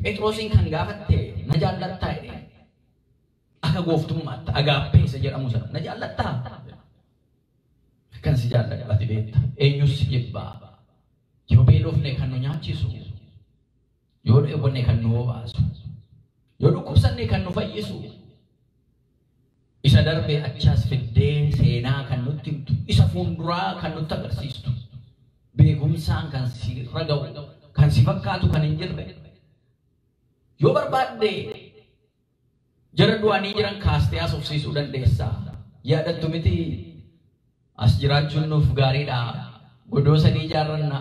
Phexrosin kan gaafatte na jaallatta jedhe akka gooftummaatti agaappee isa jedhamu sana na jaallatta kan si jaalladhu ati beekta eenyus si jibbaa yoo beelofne kan nu nyaachisu yoo dheebonne kan nu obaasu yoo dhukkubsanne kan nu fayyisu isa darbee achaas fiddee seenaa kan nutti himtu isa fuulduraa kan nutti agarsiistu beekumsaan kan si raga'u kan si fakkaatu kan hin jirre yoo barbaadde jara du'anii jiran kaastee haasofsiisuu dandeessa yaadattu miti as jiraachuun nuuf gaariidha godoo sadii ijaarranna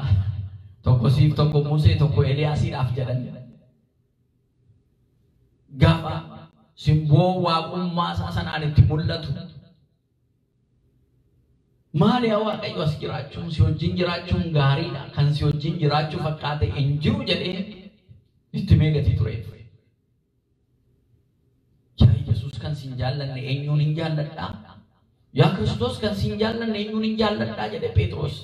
tokko siif tokko Musee tokko Eeliyaasiidhaaf jedhan gaafa simboo waaqummaa isaa sanaan itti mul'atu maali yaa Waaqayyo as jiraachuun si wajjin jiraachuun gaariidha kan si wajjin jiraachuu fakkaate hin jiru jedhee itti meegatii ture yaa Yesuus kan si hin jaallanne eenyuun hin jaalladhaa yaa Kiristoos kan si hin jaallanne eenyuun hin jaalladhaa jedhe Phexros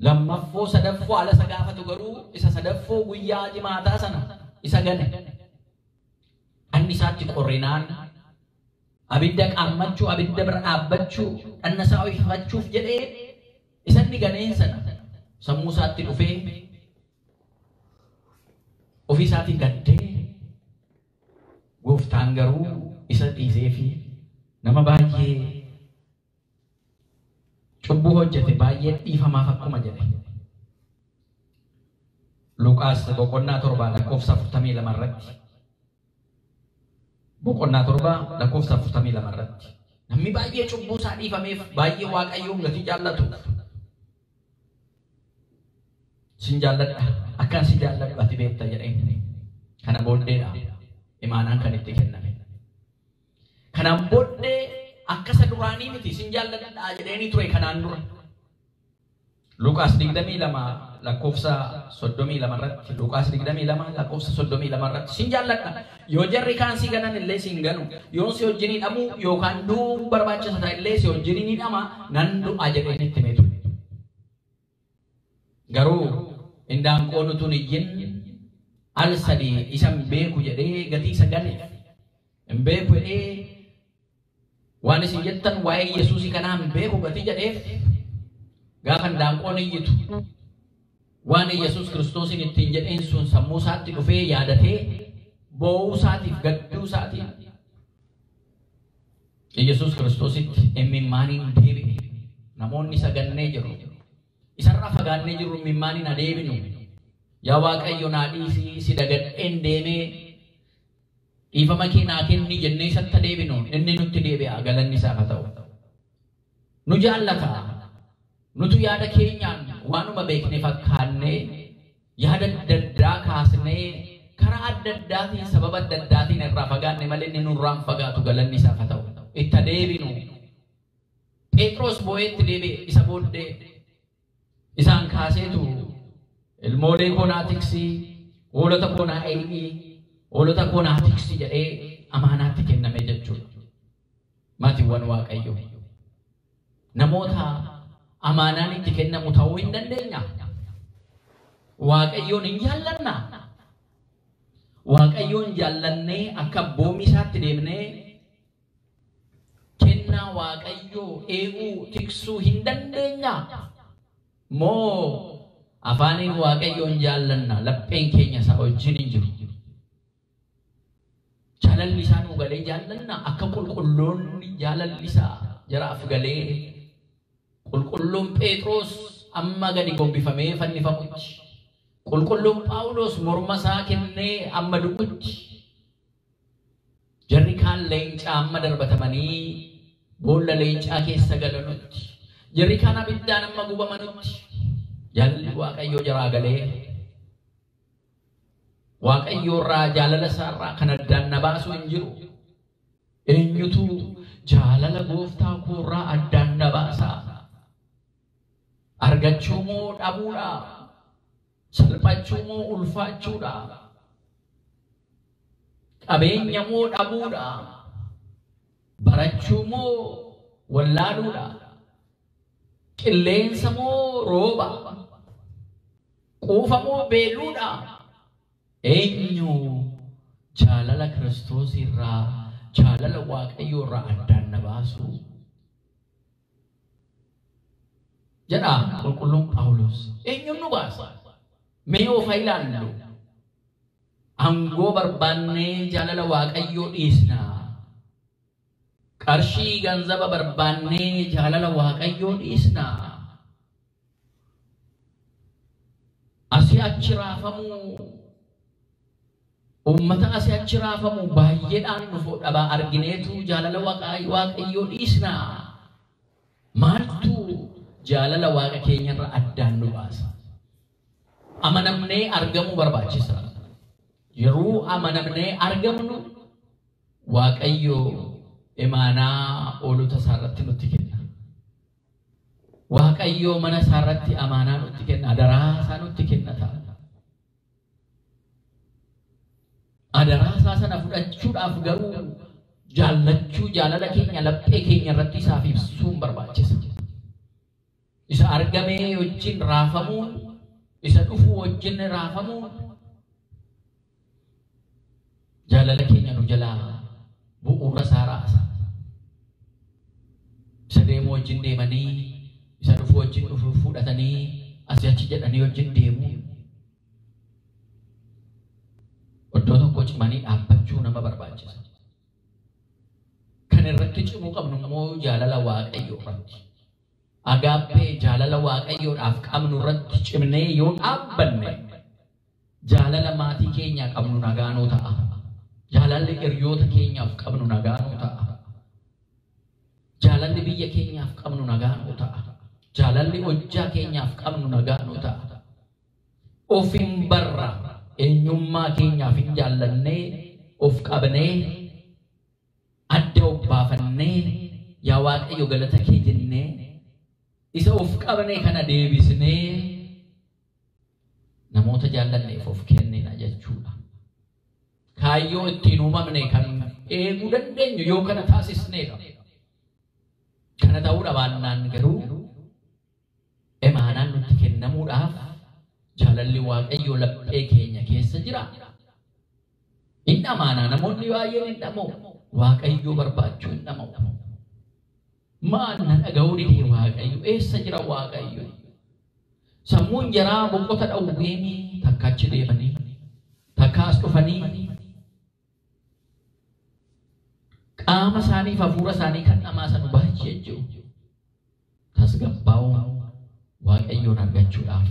lammaffoo sadaffoo ala isa gaafatu garuu isa sadaffoo guyyaa jimaataa sana isa gane anni isaatti qorrinaan abidda qaammachuu abidda bira dhaabbachuu dhanna isaa ifachuuf jedhee isanni ganeen sana sammuu isaatti dhufee ofii isaatiin gaddee gooftaan garuu isa dhiisee fi nama baay'ee cubbuu hojjete baay'ee dhiifamaaf akkuma jedhe Luqaas boqonnaa 7 lakkoofsa 42 irratti boqonnaa 7 lakkoofsa 42 irratti namni baay'ee cubbuu isaa dhiifameef baay'ee Waaqayyoon gatii jaallatu sin jaalladha akkan si jaalladhu ati beekta jedhee kana booddeedha imaanaan kan itti kenname kanaan booddee akkasa duraanii miti sin jaalladha jedheeni ture kanaan dura Luqaas 22 lakkoofsa 32 irratti Luqaas 22 lakkoofsa 32 irratti sin jaalladha yoo jarri kaan si ganan illee sin ganu yoo si wajjin hidhamu yookaan du'uu barbaachisa ta'e illee si wajjin hidhama nan du'a jedheeni itti meetu garuu indaanqoon utuun iyyin al sadii isan beeku jedhee gatii isa gane hin beeku jedhee waan isin jettan waa'ee Yesuusii kanaa hin beeku gatii jedheef gaafa indaanqoon iyyitu waan Yesuus Kiristoosiin ittiin jedheen sun sammuu isaatti dhufee yaadatee boo'uu isaatiif gadduu isaatiif Yesuus Kiristoositti imimmaaniin deebi'e namoonni isa gannee jiru isarraa fagaannee jirru imimmaaniin adeebinu yaa Waaqayyo naa dhiisii si dagadheen deemee dhiifama kee naa kenni jennee isatti adeebinu inni nutti deebi'a galanni isaaf haa ta'u nu jaallata nutu yaada keenyaan waanuma beekne fakkaannee yaada adda addaa kaasnee karaa adda addaatiin sababa adda addaatiin irraa fagaanne malee inni nurraan fagaatu galanni isaaf haa ta'u itti adeebinu Phexros boo'eetti deebi'e isa booddee isaan kaaseetu ilmoolee koo naa tiksi hoolota koo naa eegi hoolota koo naa tiksi jedhee amaanaatti kenname jechuudha maatiiwwan Waaqayyo namoota amaanaan itti kennamu ta'uu hin dandeenya Waaqayyoon hin jaallanna Waaqayyoon jaallannee akka abboommii isaatti deemnee kennaa Waaqayyoo eeguu tiksuu hin dandeenya moo afaaniin Waaqayyoon jaallanna lapheen keenya isaa wajjin hin jiru jaalalli isaa nuu galee jaallanna akka qulqulloonni jaalalli isaa jaraaf galee qulqulluun Phexros amma gadi gombifamee fannifamutti qulqulluun Phaawulos morma isaa kennee amma du'utti jarri kaan leencaa amma darbatamanii boolla leencaa keessa galanutti jarri kaan abiddaan amma gubamanutti jaalalli Waaqayyoo jaraa galee Waaqayyoo irraa jaalala isaarraa kan addaan na baasu hin jiru eenyutu jaalala gooftaa koo irraa addaan na baasaa argachuu moo dhabuudha salphachuu moo ulfaachuudha qabeenya moo dhabuudha barachuu moo wallaaluudha qilleensa moo rooba quufa moo beeluudha eenyu eenyu jaalala Kiristoos irraa jaalala Waaqayyoo irraa addaan na baasu jedha qulqulluun Phaawulos. Eenyuun nu baasa? Mee of ilaallu. Angoo barbaannee jaalala Waaqayyoo dhiisnaa. Qarshii ganzaba barbaannee jaalala Waaqayyoo dhiisnaa. Asii achi raafamuu ummata asii achi raafamuu baay'eedhaan nuuf dhabaa argineetu jaalala Waaqayyoo dhiisnaa. Maaltu jaalala Waaqa keenyarra addaan nu baasa? Amanamnee argamuu barbaachisa. Yeroo amanamnee argamnu Waaqayyoo imaanaa oolota isaarratti nutti kenna. Waaqayyoo mana isaarratti amaanaa nutti kenna. Adaraa isaa nutti kenna ta'a. Adaraa isaa sana fudhachuudhaaf garuu jaallachuu jaalala keenya laphee keenya irratti isaaf ibsuun barbaachisa. Isa argamee wajjin raafamuun, isa dhufuu wajjin raafamuun jaalala keenya nu jalaa bu'uura isaa raasa. Isa deemuu wajjin deemanii, isa dhufuu wajjin fudhatanii asii achi jedhanii wajjin deemu. Iddoo tokko cimanii dhaabbachuu nama barbaachisa. Kan irratti cimuu qabnu immoo jaalala Waaqayyoo irratti. Agaappee jaalala Waaqayyoodhaaf qabnu irratti cimnee yoo dhaabbanne jaalala maatii keenyaa qabnu nagaanoo ta'a. Jaalalli hiriyoota keenyaaf qabnu nagaanoo ta'a. Jaalalli biyya keenyaaf qabnu nagaanoo ta'a. Jaalalli hojjaa keenyaaf qabnu nagaanoo ta'a. Of hin barra eenyummaa keenyaaf hin jaallannee of qabnee adda of baafannee yaa Waaqayyo galata kee jennee isa of qabnee kana deebisnee namoota jaallanneef of kennina jechuudha. Kaayyoo ittiin uumamne kan eeguu dandeenyu yoo kana taasisneedha. Kana ta'uudha baannaan garuu imaanaan nutti kennamuudhaaf jaalalli Waaqayyoo laphee keenya keessa jira. Inni amaanaa namoonni baay'een hin dhamu. Waaqayyoo barbaachuu hin dhamu. Maal na dhaga'uu didee Waaqayyo eessa jira Waaqayyo? Sammuun jaraa boqota dhawweeni takka achi deemanii takka as dhufanii qaama isaaniif hafuura isaanii kan dhamaasan baay'ee jiru. Tasgabbaa'uun Waaqayyoon argachuudhaaf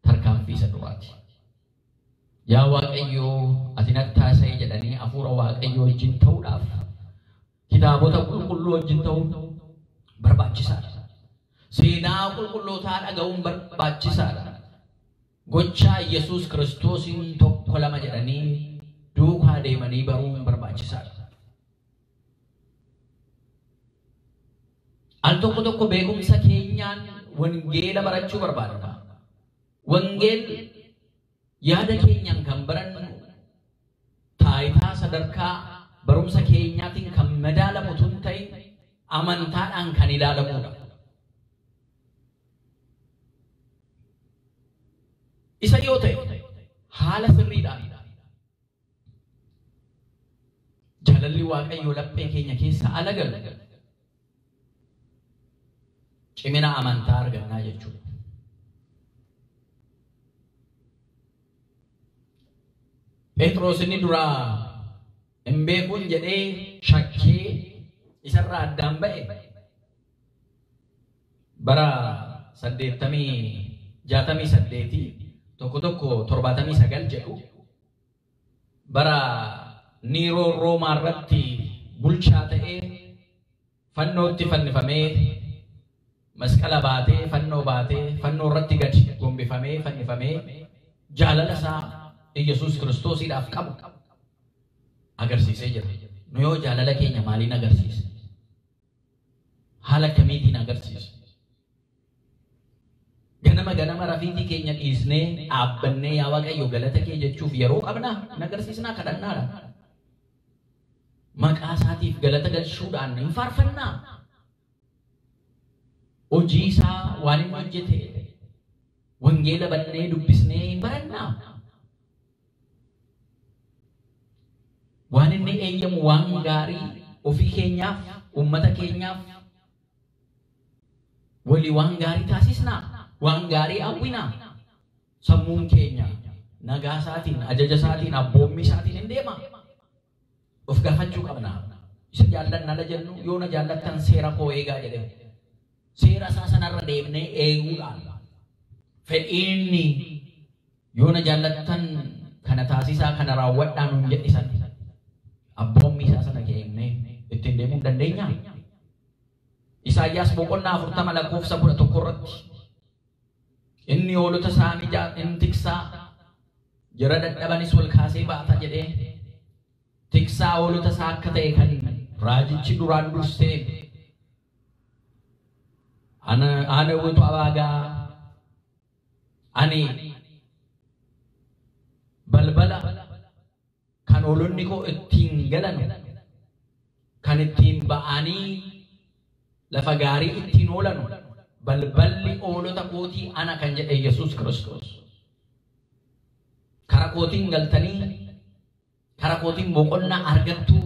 tarkaanfii isa duraati. Yaa Waaqayyoo ati natti haasa'e jedhanii hafuura Waaqayyoo wajjin ta'uudhaaf kitaabota qulqulluu wajjin ta'uun barbaachisaadha. Seenaa qulqullootaa dhaga'uun barbaachisaadha. Gochaa Yesuus Kiristoosiin tokko lama jedhanii duukaa deemanii baruun barbaachisaadha. Al tokko tokko beekumsa keenyaan wangeela barachuu barbaadna. Wangeel yaada keenyaan kan barannu taayitaa sadarkaa barumsa keenyaatiin kan madaalamu tun ta'e amantaadhaan kan ilaalamudha. Isa yoo ta'e haala sirriidhaan jaalalli Waaqayyoo laphee keenya keessa ala galu cimina amantaa argannaa jechuudha. Phexros inni duraa hin beekuun jedhee shakkee isarraa addaan ba'e bara 68 tokko tokko 79 jedhu bara Niiroo Roomaa irratti bulchaa ta'ee fannootti fannifamee masqala baatee fannoo irratti gadi gombifamee fannifamee jaalala isaa Yesuus Kiristoosiidhaaf qabu agarsiisee jira. Nu yoo jaalala keenya maaliin agarsiisa? Haala kamiitiin agarsiisa? Ganama rafiitii keenya dhiisnee dhaabbannee yaa Waaqayyo galata kee jechuuf yeroo qabnaa hin agarsiisnaa kadhannaadha. Maqaa isaatiif galata galchuudhaan hin faarfannaa. Hojii isaa waan inni hojjete wangeela bannee dubbisnee hin barannaa. wanni eeyyamu waan gaarii ofii keenyaaf ummata keenyaaf walii waan gaarii taasisnaa waan gaarii hawwinaa sammuun keenya nagaa isaatiin ajaja isaatiin abboommii isaatiin hin deema of gaafachuu qabna isa jaallanna la jennu yoo na jaallattan seera koo eegaa jedhe seera isaa sanarra deemnee eeguudhaan fedhiinni yoo na jaallattan kana taasisaa kana raawwadhaan nun jedhisan abboommii isaa sana keennee ittiin deemuu dandeenya. Isaayyaas boqonnaa 40 lakkoofsa 11 irratti inni hoolota isaa inni tiksaa jara dadhabanis wal kaasee baata jedhee tiksaa hoolota isaa akka ta'e kan raajichi duraan dursee ana wutu abaagaa ani balbala kan hoolonni koo ittiin galan kan ittiin ba'anii lafa gaarii ittiin oolan balballi hoolota kootii ana kan jedhe Yesuus Kiristoos. Kara kootiin galtanii kara kootiin boqonnaa argattu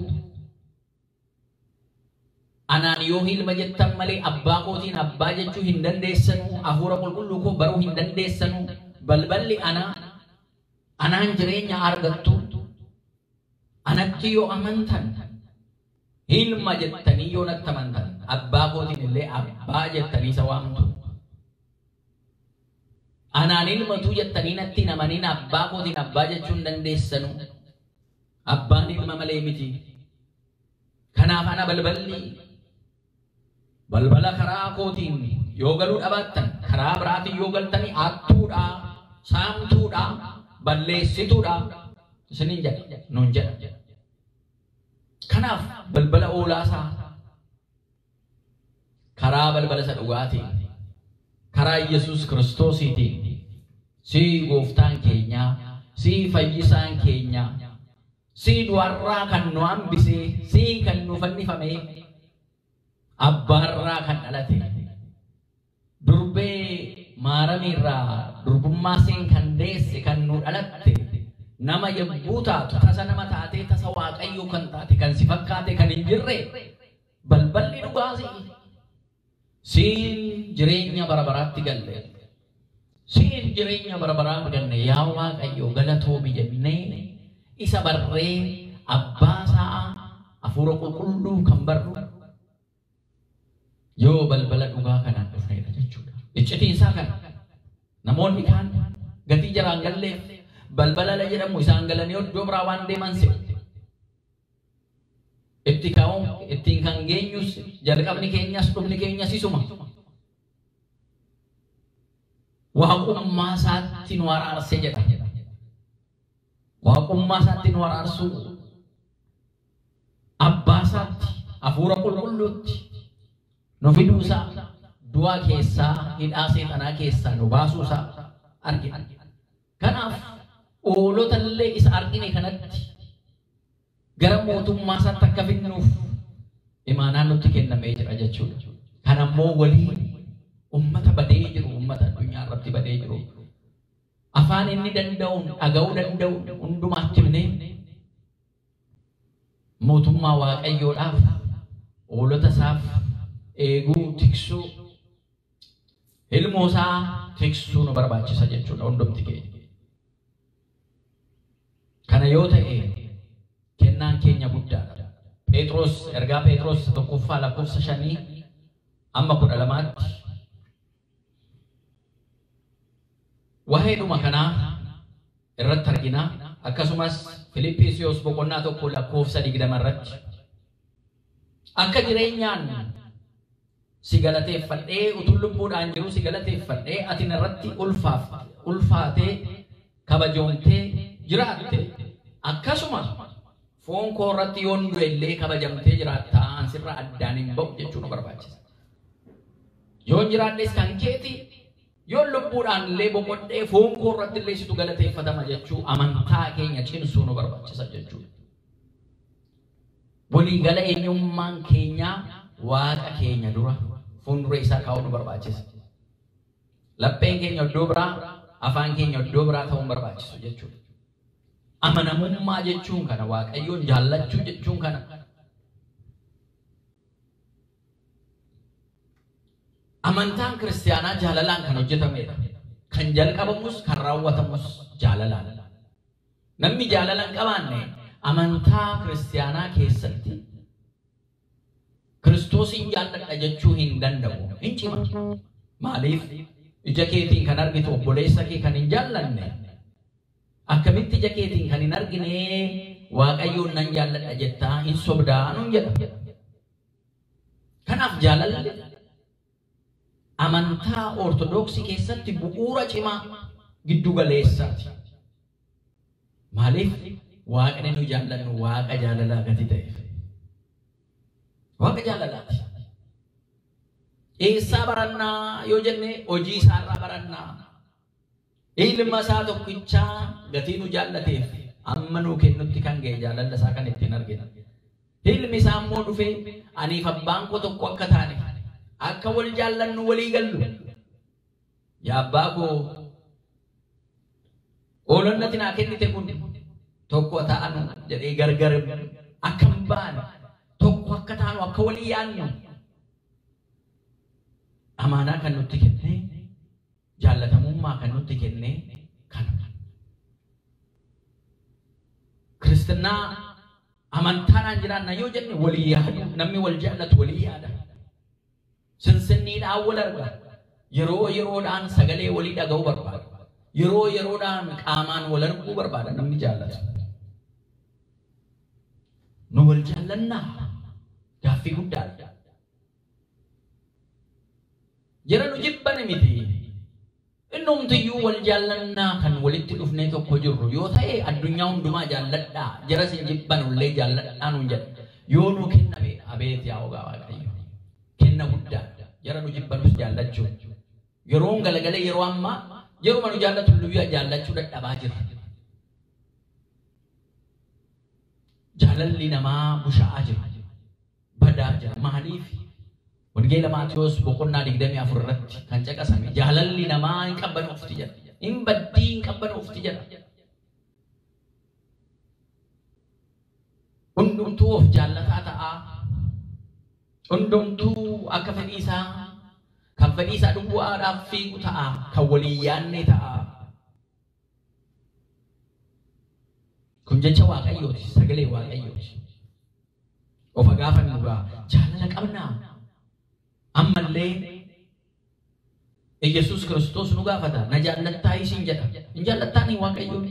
anaan yoo ilma jettan malee abbaa kootiin abbaa jechuu hin dandeessanu hafuura qulqulluu koo baruu hin dandeessanu balballi anaan jireenya argattu anatti yoo amantan ilma jettanii yoo natti amantan abbaa kootiin illee abbaa jettanii isa waamtu. Anaan ilmatu jettanii natti hin amanin abbaa kootiin abbaa jechuu hin dandeessanu. Abbaan ilma malee miti. Kanaaf ana balbala karaa kootiin yoo galuu dhabaattan karaa biraatiin yoo galtanii hattuudha, saamtuudha, balleessituudha isiniin jedha nuun jedha. Kanaaf balbala oolaasaa karaa balbala isa dhugaatiin karaa Yesuus Kiristoosiitiin si gooftaan keenya si fayyisaan keenya si du'arraa kan nu hambisee si kan nu fannifame abbaarraa kan dhalate durbee maaramiirraa durbummaa seen kan deesse kan nu dhalatte nama yommuu taatu tasa nama taatee tasa waaqayyoo kan taate kan si fakkaate kan hin jirre balballi dhugaasii siin jireenya bara baraatti galle siin jireenya bara baraatti galle yaa waaqayyoo galatoomi jennee isa barree abbaa isaa hafuura qulqulluu kan barru yoo balbala dhugaa kanaan dhufneedha jechuudha. Iccitiin isaa kana namoonni kaan gatii jaraan galleef balbala la jedhamu isaan galanii iddoo biraa waan deeman se'u. Itti ka'uun ittiin kan geenyus jalqabni keenyas dhumni keenyas isuma. Waaqummaa isaatti nu araarse jedha. Waaqummaa isaatti nu araarsu abbaa isaatti hafuura qulqulluutti nu fiduusaa du'aa keessaa hidhaa seexanaa keessaa nu baasuusaa argina. Kanaaf hoolota illee isa argine kanatti gara mootummaa isaatti akka fidnuuf imaanaan nutti kennamee jira jechuudha. Kan ammoo walii ummata badee jiru ummata addunyaa irratti badee jiru afaan inni danda'uun dhaga'uu danda'u hundumaatti himnee mootummaa waaqayyoodhaaf hoolota isaaf eeguu tiksuu ilmoo isaa tiksuu nu barbaachisa jechuudha hundumti keenya. Kana yoo ta'e kennaan keenya guddaadha. Phexros ergaa Phexros tokkoffaa lakkoofsa 5 amma 12tti waa'ee dhuma kanaa irratti argina. Akkasumas Filiphisiyoos boqonnaa 1 lakkoofsa 20 irratti akka jireenyaan si galateeffadhee utuu lubbuudhaan jiru si galateeffadhee ati narratti ulfaatee kabajoomtee jiraatte akkasuma foon koo irratti yoon du'e illee kabajamtee jiraattaa ansirra addaan hin ba'u jechuu nu barbaachisa. Yoon jiraadhes kan keeti yoon lubbuudhaan illee boqodhee foon koo irratti illee situ galateeffatama jechuu amantaa keenya cimsuu nu barbaachisa jechuudha. Waliigala eenyummaan keenya waaqa keenya dura fuuldura isaa kaa'uu nu barbaachisa. Lapheen keenya iddoo biraa afaan keenya iddoo biraa ta'uu barbaachisu jechuudha. amanamummaa jechuun kana waaqayyoon jaallachuu jechuun kana. Amantaan kiristaanaa jaalalaan kan hojjetamedha. Kan jalqabamus kan raawwatamus jaalalaan. Namni jaalalaan qabaanne amantaa kiristaanaa keessatti Kiristoosin jaalladha jechuu hin danda'u. Hin cima. Maaliif ija keetiin kan argitu obboleessa kee kan hin jaallanne akkamitti ija keetiin kan hin argine waaqayyoon nan jaalladha jettaa hin sobdaa nuun jedha. Kanaaf jaalalli amantaa ortodoksii keessatti bu'uura cimaa giddu galeessaati. Maaliif waaqni nu jaallannu waaqa jaalalaa gati ta'eef. Waaqa jaalalaati. Eessaa barannaa yoo jenne hojii isaarraa barannaa. Ilma isaa tokkichaa gatii nu jaallateef amma nuu kennutti kan ga'e jaalala isaa kan ittiin argina. Ilmi isaa immoo dhufee aniif abbaan koo tokko akka taane akka wal jaallannu walii gallu. Yaa abbaa koo oolonnati naa kennite kun tokko ta'anu jedhee gargar akka hin baane tokko akka taanu akka walii yaannu amaanaa kan nutti kenne jaallatamummaa kan nutti kenne kana. Kristinaa amantaadhaan jiraanna yoo jenne walii yaadu namni wal jaallatu walii yaada. Sinsinniidhaan wal arga. Yeroo yeroodhaan sagalee walii dhaga'uu barbaada. Yeroo yeroodhaan qaamaan wal arguu barbaada namni jaallatu. Nu wal jaallannaa gaaffii guddaadha. Jara nu jibbane miti. Innumtiyyuu wal jaallannaa kan walitti dhufnee tokko jirru yoo ta'e addunyaa hundumaa jaalladhaa jara sin jibbanullee jaalladhaa nuun jedha. Yoo nu kenname abeet yaa ogaa waaqayyo. Kenna guddaadha. Jara nu jibbanus jaallachuu. Yeroon galagalee yeroo ammaa yeroo nu jaallatu luyyuu jaallachuu dadhabaa jirra. Jaalalli namaa bushaa'aa jira. Badaa jira. Maaliif? Wangeela Maatiyos boqonnaa 24 irratti kan caqasame jaalalli namaa hin qabbanoofti jedha. Hin baddii hin qabbanoofti jedha. Hundumtuu of jaallataa ta'a. Hundumtuu akka fedhii isaa kan fedhii isaa duwwaadhaaf fiigu ta'a. Kan walii yaanne ta'a. Kun jecha waaqayyooti. Sagalee waaqayyooti. Of gaafannu gaa jaalala qabnaa. Ammallee Yesus Kristos nu gaafata na jaallattaa isin jedha. Hin jaallattaanii waaqayyoon.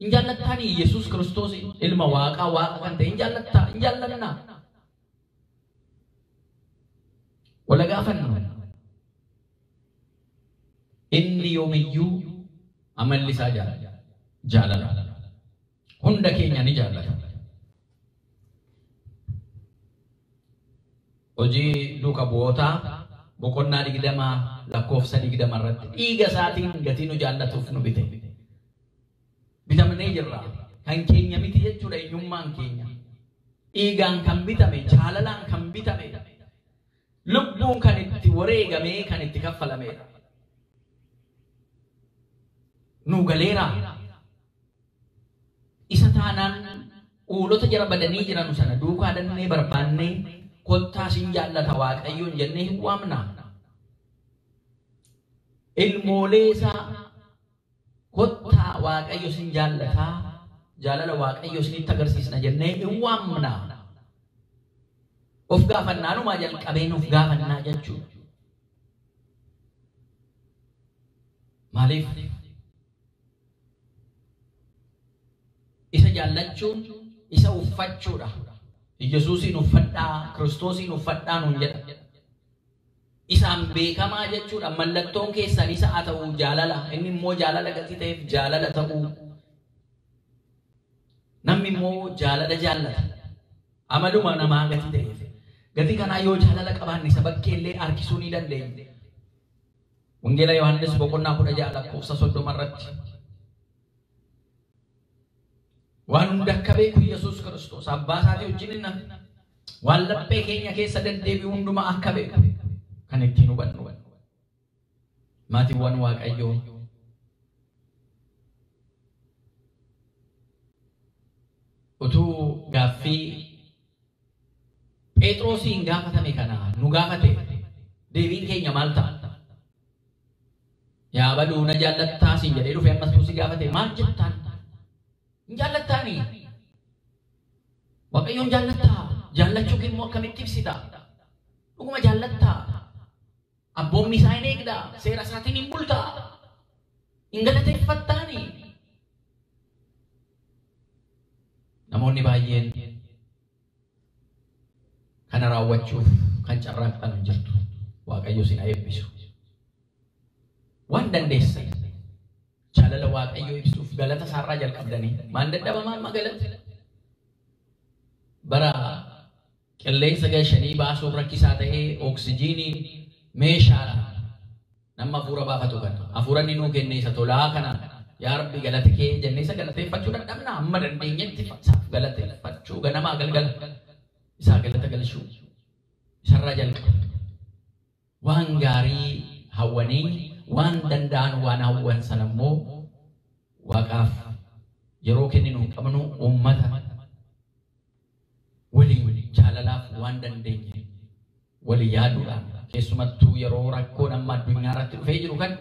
Hin jaallattaanii Yesus Kristos ilma waaqaa waaqa kan ta'e hin jaallattaa hin jaallannaa. Wala gaafannu. Inni yoomiyyuu amalli isaa jaalala. Hunda keenya ni jaallata. Hojii duuka bu'ootaa boqonnaa 20 lakkoofsa 20 irratti dhiiga isaatiin gatii nu jaallatuuf nu bite. Bitamnee jirra. Kan keenya miti jechuudha eenyummaan keenya. Dhiigaan kan bitame, jaalalaan kan bitame, lubbuun kan itti wareegamee kan itti kaffalameedha. Nu galeera. Isa taanaan uulota jara badanii jiran sana duukaa dannee barbaannee kottaa sin jaallata waaqayyoon jennee hin waamna. Ilmoolee isaa kottaa waaqayyo sin jaallataa jaalala waaqayyo sinitti agarsiisna jennee hin waamna. Of gaafannaanumaa jalqabeen of gaafannaa jechuudha. Maaliif? Isa jaallachuun isa uffachuudha. Yesuusin uffadhaa, Kiristoosin uffadhaa nuun jedha. Isaan beekamaa jechuudha. Mallattoon keessan isa haa ta'u jaalala. Inni immoo jaalala gatii ta'eef jaalala ta'uu. Namni immoo jaalala jaallata. Amaluma namaa gatii ta'eef. Gatii kanaa yoo jaalala qabaanne isa bakkeellee harkisuu ni dandeenya. Wangeela Yohaannis boqonnaa 16 lakkoofsa 30 irratti. Waan hunda akka beeku Yesus Kristos abbaa isaatii wajjin waan laphee keenya keessa deddeebi'u hundumaa akka beeku kan ittiin hubannu. Maatiiwwan Waaqayyoo utuu gaaffii Phexrosiin gaafatame kana nu gaafate deebiin keenya maal ta'a? Yaa baduu na jaallattaa siin jedhee dhufee ammas si gaafate maal jettaan? Hin jaallattaanii? Waaqayyoon jaallattaa? Jaallachuu immoo akkamitti ibsita? Dhuguma jaallattaa? Abboommi isaa hin eegdaa? Seera isaatiin hin bultaa? Hin galateeffattaanii? Namoonni baay'een kana raawwachuuf kan carraaqxan hin jirtu. Waaqayyo sin eebbisu. Waan dandeessan jaalala Waaqayyo ibsuuf galata isaarraa jalqabdanii maan dadhabamaan magalatti bara qilleensa gashanii baasuuf rakkisaa ta'ee oksijiiniin meeshaadhaan nama hafuura baafatu kana hafuura inni nuu kenne isa tolaa kana yaa Rabbi galata kee jennee isa galateeffachuu dadhabna amma dandeenyetti galateeffachuu ganamaa galgala isaa galata galchuu isarraa jalqaba waan gaarii hawwanii waan danda'an waan hawwan sana immoo Waaqaaf yeroo kenninu qabnu uummata waliin jaalalaaf waan dandeenye walii yaaduudhaan keessumattuu yeroo rakkoon amma addunyaa irratti dhufee jiru kan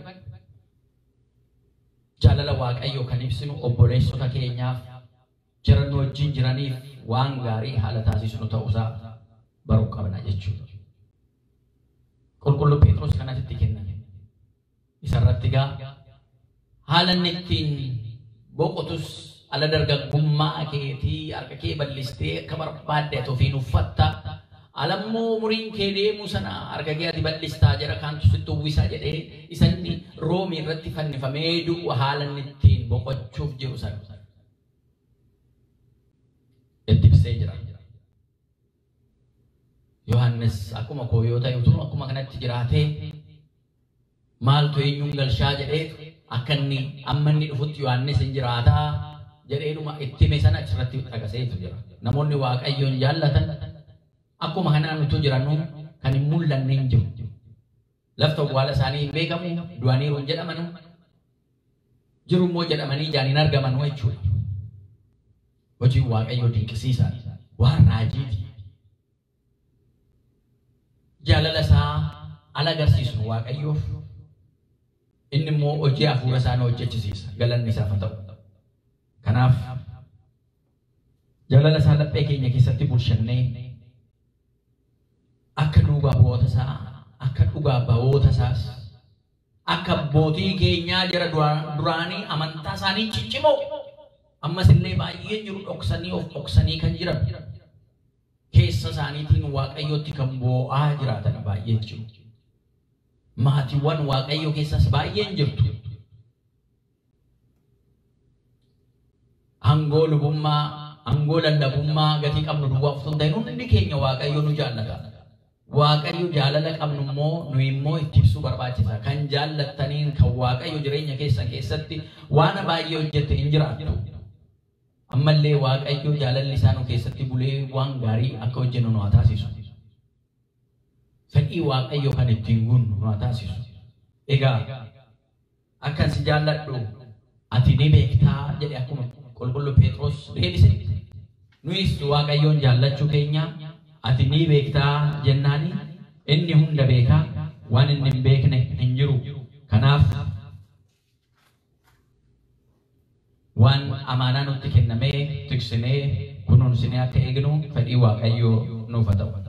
jaalala Waaqayyoo kan ibsinu obboleessota keenyaaf jiran wajjin jiraniif waan gaarii haala taasisnu ta'uusaa baruu qabna jechuudha. Qulqulluu Phexros kanatti kenname isarratti gaa haala inni ittiin boqotus ala dargaggummaa keetii harka kee bal'istee akka barbaadde ofiin uffatta alammoo umuriin kee deemu sana harka kee ati bal'istaa jira kaantu sitti uwwisaa jedhee isanni Roomii irratti fannifamee du'u haala inni ittiin boqochuuf jiru sana itti ibsee jira. Yohannis akkuma koo yoo ta'e utuu akkuma kanatti jiraatee maaltu eenyuun galshaa jedhee akka inni amma inni dhufutti Yohannis hin jiraataa jedheedhuma itti hime sana achirratti dhagaseetu jira. Namoonni Waaqayyoon jaallatan akkuma kanaan utuu jirannu kan hin mul'anne hin jiru. Lafti awwaala isaanii hin beekamu, du'aniiru hin jedhamanu, jiru immoo jedhamanii ijaan hin argamanu jechuudha. Hojiin Waaqayyoo dinqisiisaa waan raajiiti. Jaalala isaa ala agarsiisnu Waaqayyoof inni immoo hojii hafuura isaa hojjechisiisa. Galanni isaaf haa ta'u. Kanaaf jaalala isaa laphee keenya keessatti bulshannee akka dhugaa bu'oota isaa akka dhugaa bahoota isaas akka abbootii keenyaa jara duraanii amantaa isaanii ciccimoo ammas illee baay'ee jiru dhoksanii of dhoksanii kan jiran keessa isaaniitiin Waaqayyootti kan boo'aa jiraatan baay'ee jiru. Maatiiwwan Waaqayyoo keessas baay'een jirtu. Angoo lubummaa, angoo lallabummaa gatii qabnu duwwaa of ta'in hundi keenya Waaqayyoo nu jaallata. Waaqayyo jaalala qabnu immoo nu immoo itti ibsuu barbaachisa. Kan jaallattaniin kan Waaqayyo jireenya keessan keessatti waan baay'ee hojjette hin jiraattu. Ammallee Waaqayyo jaalalli isaa nu keessatti bulee waan gaarii akka hojjennu nu haa taasisu. Fedhii Waaqayyo kan ittiin guunnu nu haa taasisu. Egaa akkan si jaalladhu ati ni beektaa jedhe akkuma qulqulluu Phexros deebise. Nuyis Waaqayyoon jaallachuu keenya ati ni beektaa jennaani inni hunda beekaa waan inni hin beekne hin jiru. Kanaaf waan amaanaa nutti kennamee tiksinee kunuunsinee akka eegnu fedhii Waaqayyoo nuuf haa ta'u.